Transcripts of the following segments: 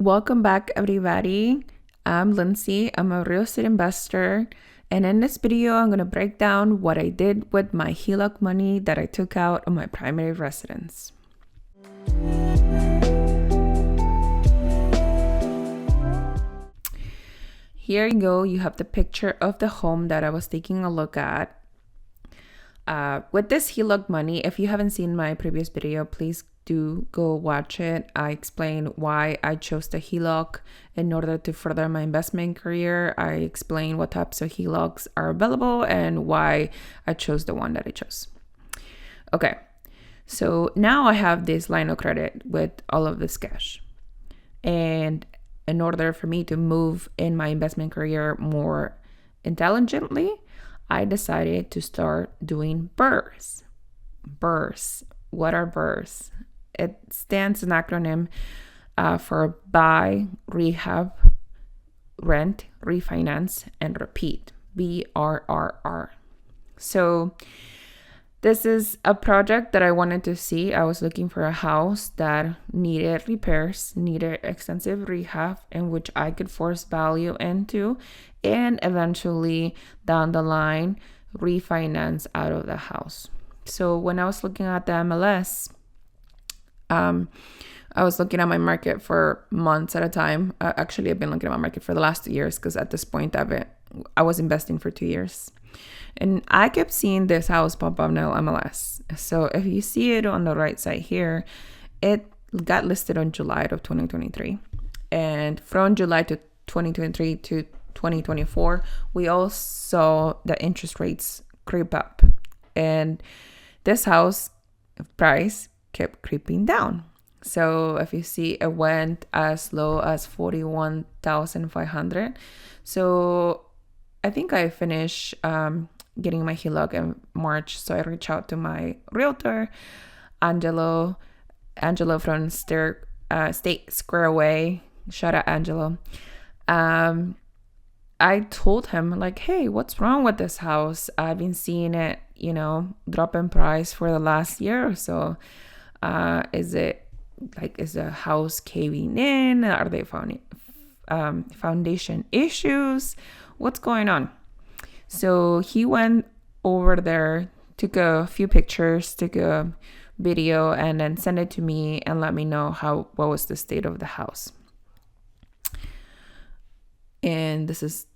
Welcome back, everybody. I'm Lindsay. I'm a real estate investor. And in this video, I'm going to break down what I did with my HELOC money that I took out on my primary residence. Here you go. You have the picture of the home that I was taking a look at. With this HELOC money, if you haven't seen my previous video, please do go watch it. I explain why I chose the HELOC in order to further my investment career. I explain what types of HELOCs are available and why I chose the one that I chose. Okay, so now I have this line of credit with all of this cash. And in order for me to move in my investment career more intelligently, I decided to start doing BRRRs. BRRRs. What are BRRRs? It stands an acronym for buy, rehab, rent, refinance, and repeat. BRRR. So this is a project that I wanted to see. I was looking for a house that needed repairs, needed extensive rehab, in which I could force value into, and eventually down the line refinance out of the house. So when I was looking at the MLS, I was looking at my market for months at a time. Actually, I've been looking at my market for the last 2 years because at this point I was investing for 2 years. And I kept seeing this house pop up on MLS. So if you see it on the right side here, it got listed on July of 2023. And from July to 2023 to 2024, we all saw the interest rates creep up. And this house price kept creeping down. So if you see, it went as low as $41,500. So I think I finished getting my HELOC in March. So I reached out to my realtor, Angelo from State Square Away. Shout out Angelo. I told him like, hey, what's wrong with this house? I've been seeing it, drop in price for the last year or so. Is the house caving in? Are they foundation issues? What's going on? So he went over there, took a few pictures, took a video, and then sent it to me and let me know what was the state of the house. And this is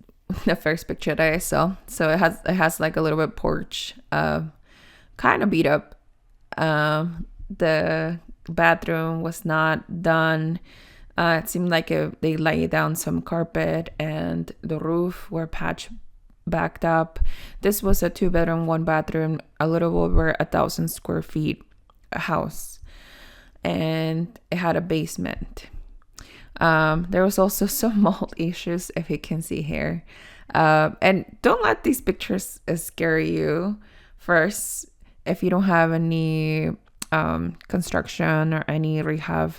the first picture that I saw. So it has like a little bit porch, kind of beat up. The bathroom was not done. It seemed like they laid down some carpet and the roof were backed up. This was a 2-bedroom, 1-bathroom, a little over 1,000 square feet house, and it had a basement. There was also some mold issues, if you can see here. And don't let these pictures scare you. First, if you don't have any construction or any rehab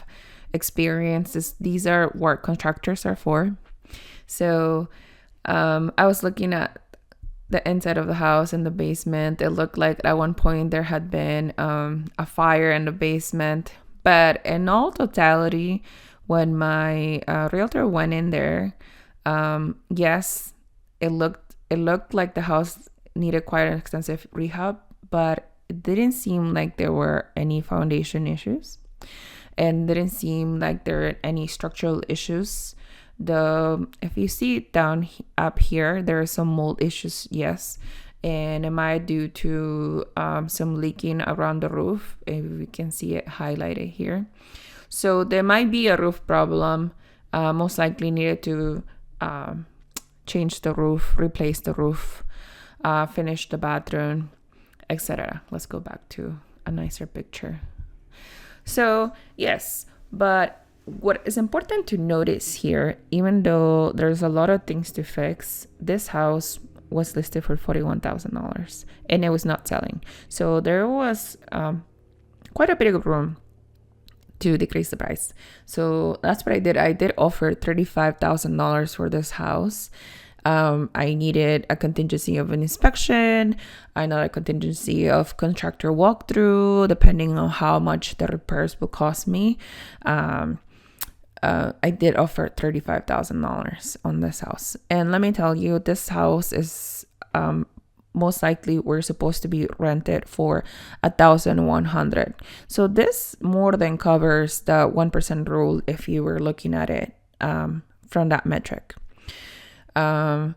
experiences, these are what contractors are for. So I was looking at the inside of the house and the basement. It looked like at one point there had been a fire in the basement. But in all totality, when my realtor went in there, yes, it looked like the house needed quite an extensive rehab, but it didn't seem like there were any foundation issues, and didn't seem like there were any structural issues. If you see it up here, there are some mold issues, yes, and it might due to some leaking around the roof. If you can see it highlighted here. So there might be a roof problem. Most likely needed to change the roof, replace the roof, finish the bathroom, etc. Let's go back to a nicer picture. So yes, but what is important to notice here, even though there's a lot of things to fix, this house was listed for $41,000 and it was not selling. So there was quite a bit of room to decrease the price. So that's what I did. I did offer $35,000 for this house. I needed a contingency of an inspection, another contingency of contractor walkthrough, depending on how much the repairs will cost me. I did offer $35,000 on this house. And let me tell you, this house is most likely we're supposed to be rented for $1,100. So this more than covers the 1% rule if you were looking at it from that metric. But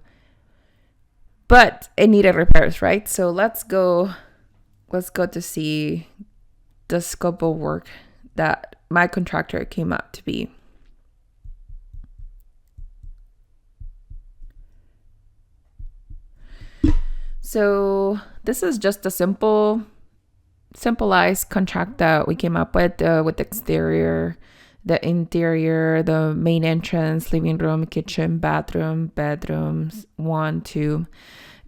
it needed repairs, right? So let's go to see the scope of work that my contractor came out to be. So this is just a simplified contract that we came up with the exterior, the interior, the main entrance, living room, kitchen, bathroom, bedrooms, 1, 2,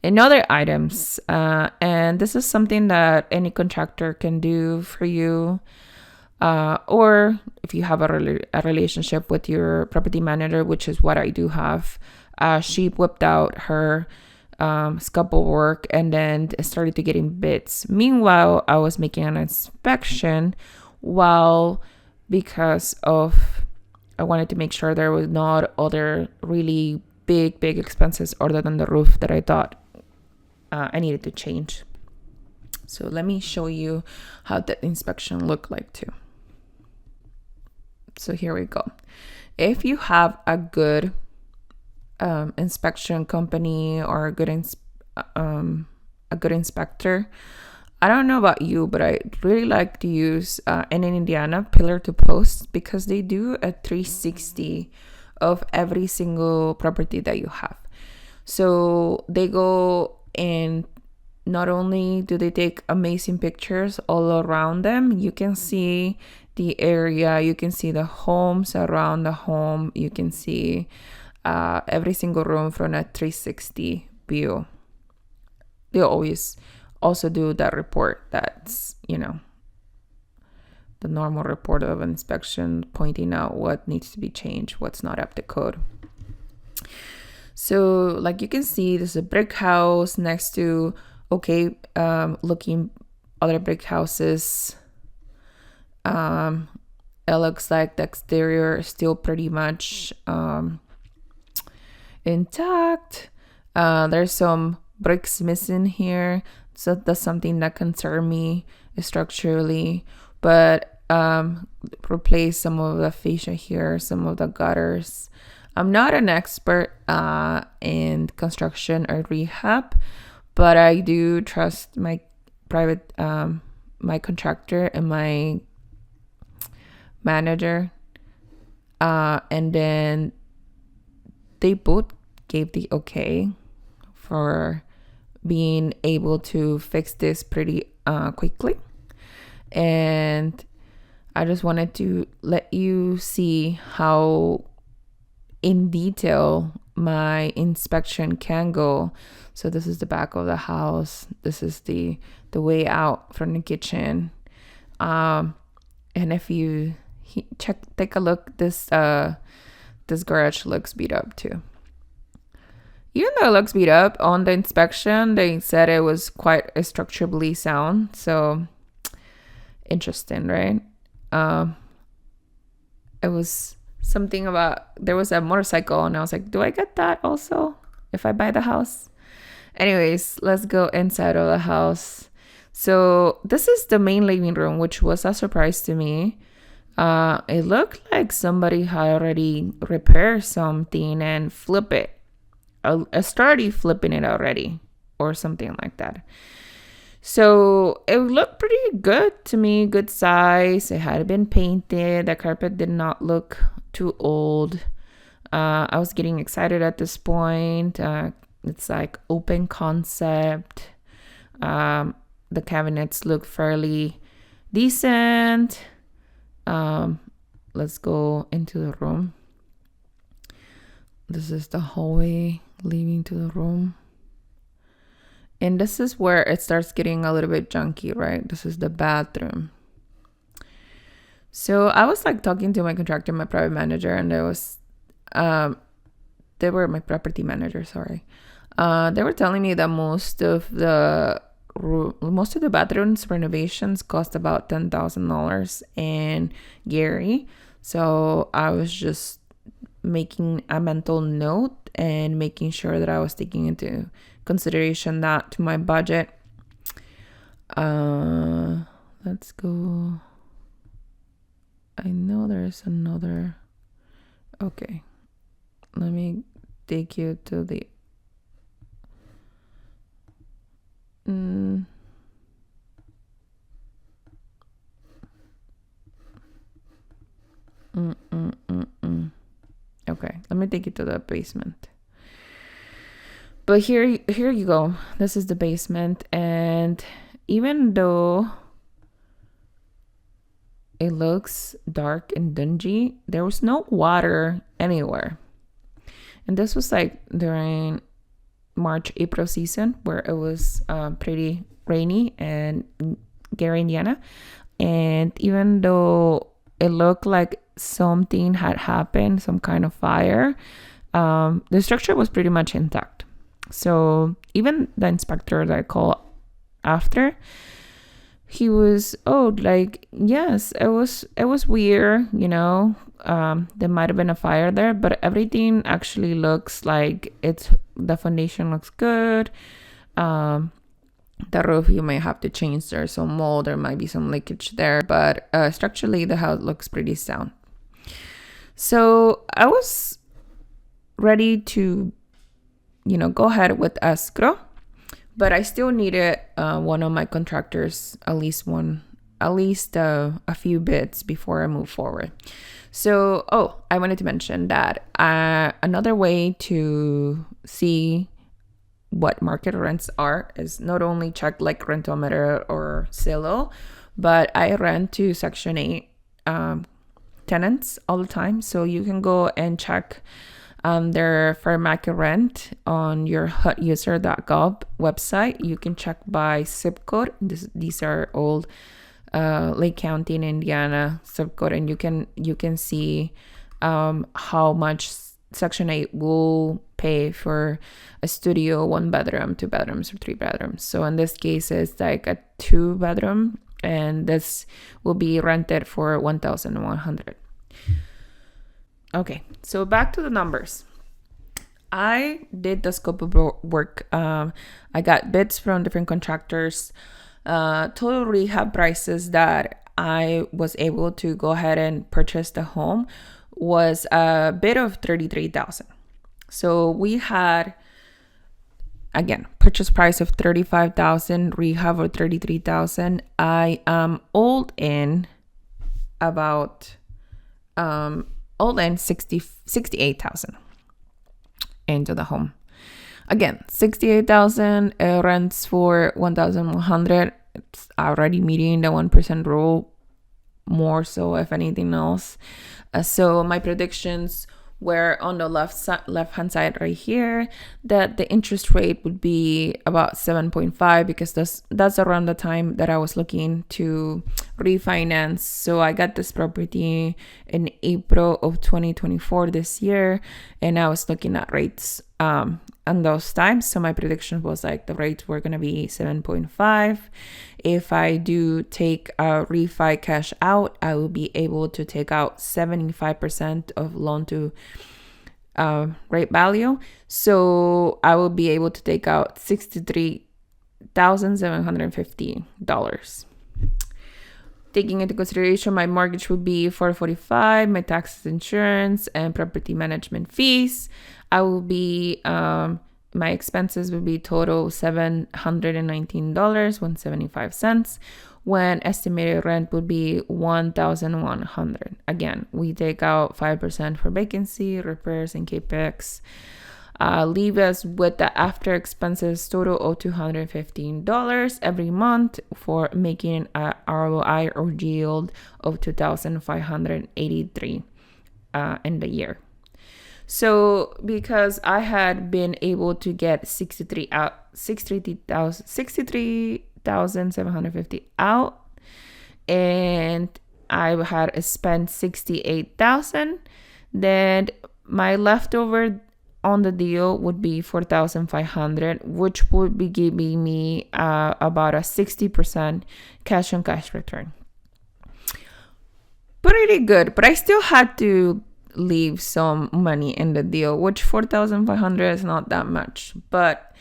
and other items. And this is something that any contractor can do for you. Or if you have a relationship with your property manager, which is what I do have, she whipped out her scope of work and then started to getting bids. Meanwhile, I was making an inspection because I wanted to make sure there was not other really big expenses other than the roof that I thought I needed to change. So let me show you how that inspection looked like too. So here we go. If you have a good inspection company or a good inspector, I don't know about you, but I really like to use in Indiana Pillar to Post, because they do a 360 of every single property that you have. So they go and not only do they take amazing pictures all around them, you can see the area, you can see the homes around the home, you can see every single room from a 360 view. They always also do that report that's, the normal report of an inspection, pointing out what needs to be changed, what's not up to code. So like you can see, there's a brick house next to looking other brick houses. It looks like the exterior is still pretty much intact. There's some bricks missing here, so that's something that concerned me structurally, but replace some of the fascia here, some of the gutters. I'm not an expert in construction or rehab, but I do trust my my contractor and my manager, and then they both gave the okay for being able to fix this pretty quickly. And I just wanted to let you see how in detail my inspection can go. So this is the back of the house. This is the way out from the kitchen. And if you take a look, this garage looks beat up too. Even though it looks beat up, on the inspection they said it was quite structurally sound. So interesting, right? It was something about, there was a motorcycle and I was like, do I get that also if I buy the house? Anyways, let's go inside of the house. So this is the main living room, which was a surprise to me. It looked like somebody had already repaired something and flip it. I started flipping it already or something like that. So it looked pretty good to me, good size. It had been painted. The carpet did not look too old. I was getting excited at this point. It's like open concept. The cabinets look fairly decent. Let's go into the room. This is the hallway leading to the room. And this is where it starts getting a little bit junky, right? This is the bathroom. So I was like talking to my contractor, my private manager, and they were my property manager, sorry. They were telling me that most of the bathrooms renovations cost about $10,000 in Gary. So I was just making a mental note and making sure that I was taking into consideration that to my budget. Let's go. I know there's another. Okay. Let me take you to the Okay, let me take you to the basement. But here you go. This is the basement, and even though it looks dark and dingy, there was no water anywhere. And this was like during March, April season, where it was pretty rainy and Gary, Indiana. And even though it looked like something had happened, some kind of fire, the structure was pretty much intact. So even the inspector that I called after, he was, yes, it was weird, there might have been a fire there, but everything actually looks like the foundation looks good. The roof, you may have to change. There's some mold, there might be some leakage there, but structurally the house looks pretty sound. So I was ready to go ahead with escrow, but I still needed one of my contractors, at least a few bits before I move forward. So I wanted to mention that another way to see what market rents are is not only check like Rentometer or Zillow, but I rent to Section 8 tenants all the time. So you can go and check their fair market rent on your hutuser.gov website. You can check by zip code. These are old Lake County in Indiana zip code, and you can see how much Section 8 will pay for a studio, 1 bedroom, 2 bedrooms, or 3 bedrooms. So in this case, it's like a 2 bedroom, and this will be rented for $1,100. Okay, so back to the numbers. I did the scope of work. I got bids from different contractors. Total rehab prices that I was able to go ahead and purchase the home was a bid of $33,000. So we had, again, purchase price of $35,000, rehab of $33,000. I all in about $68,000 into the home. Again, $68,000 rents for $1,100. It's already meeting the 1% rule, more so if anything else. So my predictions were on the left-hand side right here, that the interest rate would be about 7.5, because that's around the time that I was looking to refinance. So I got this property in April of 2024 this year, and I was looking at rates on those times. So my prediction was like the rates were going to be 7.5. If I do take a refi cash out, I will be able to take out 75% of loan to rate value. So I will be able to take out $63,750. Taking into consideration my mortgage would be $445, my taxes, insurance, and property management fees, I will be my expenses would be total $719.175, when estimated rent would be $1,100. Again, we take out 5% for vacancy, repairs, and capex. Leave us with the after expenses total of $215 every month, for making an ROI or yield of $2,583 in the year. So because I had been able to get $63,750 out, and I had spent $68,000, then my leftover on the deal would be $4,500, which would be giving me about a 60% cash on cash return. pretty good, but I still had to leave some money in the deal, which 4,500 is not that much. But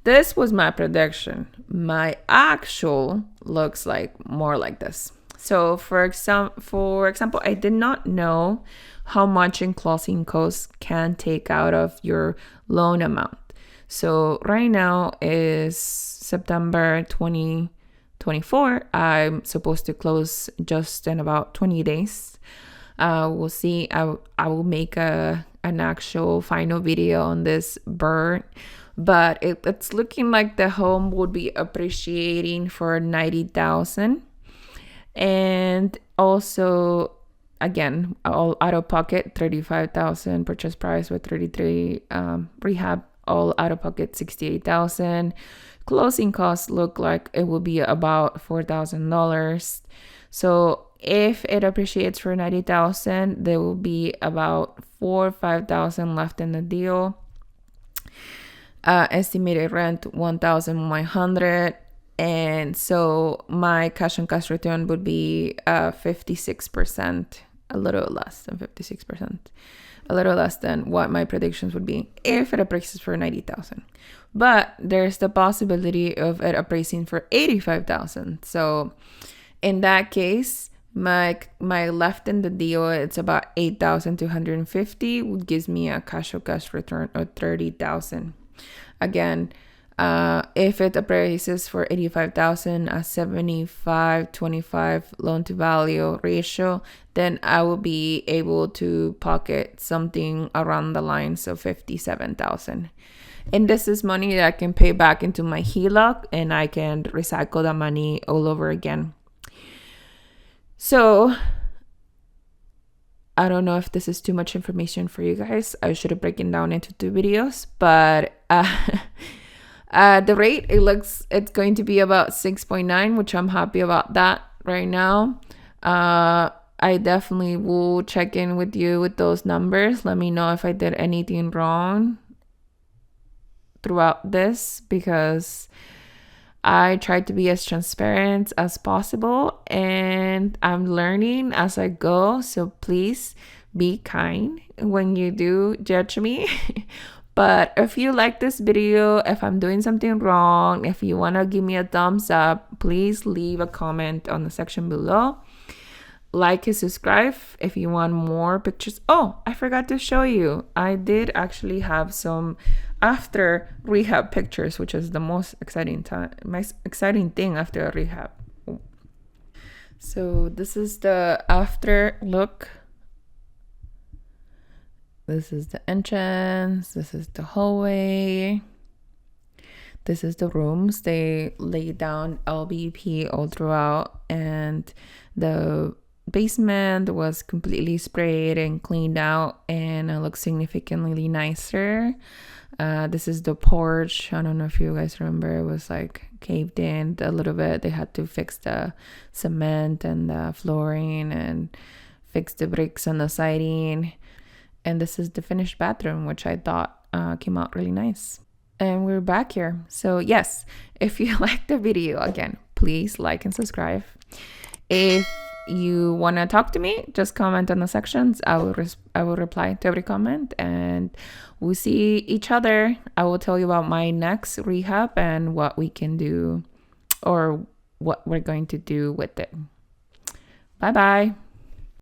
this was my prediction. My actual looks like more like this. So for example, I did not know how much in closing costs can take out of your loan amount. So right now is September 2024. I'm supposed to close just in about 20 days. We'll see. I will make an actual final video on this BRRRR, but it's looking like the home would be appreciating for 90,000. And also, again, all out of pocket 35,000, purchase price with 33, rehab all out of pocket 68,000. Closing costs look like it will be about $4,000. So if it appreciates for 90,000, there will be about 4 or 5,000 left in the deal. Estimated rent 1,100. And so my cash on cash return would be 56%, a little less than 56%, a little less than what my predictions would be if it appraises for 90,000. But there's the possibility of it appraising for 85,000. So in that case, my left in the deal, it's about 8,250, which gives me a cash on cash return of 30,000. Again, if it appraises for 85,000, a 75-25 loan to value ratio, then I will be able to pocket something around the lines of 57,000. And this is money that I can pay back into my HELOC, and I can recycle the money all over again. So I don't know if this is too much information for you guys. I should have broken down into 2 videos, but the rate, it's going to be about 6.9, which I'm happy about that right now. I definitely will check in with you with those numbers. Let me know if I did anything wrong throughout this, because I tried to be as transparent as possible, and I'm learning as I go. So please be kind when you do judge me. But if you like this video, if I'm doing something wrong, if you want to give me a thumbs up, please leave a comment on the section below. Like and subscribe if you want more pictures. Oh, I forgot to show you. I did actually have some after rehab pictures, which is the most exciting thing after a rehab. So this is the after look. This is the entrance. This is the hallway. This is the rooms. They laid down LVP all throughout, and the basement was completely sprayed and cleaned out, and it looks significantly nicer. This is the porch. I don't know if you guys remember, it was like caved in a little bit. They had to fix the cement and the flooring and fix the bricks on the siding. And this is the finished bathroom, which I thought came out really nice. And we're back here. So yes, if you like the video, again, please like and subscribe. If you want to talk to me, just comment on the sections. I will reply to every comment, and we'll see each other. I will tell you about my next rehab and what we can do, or what we're going to do with it. Bye bye.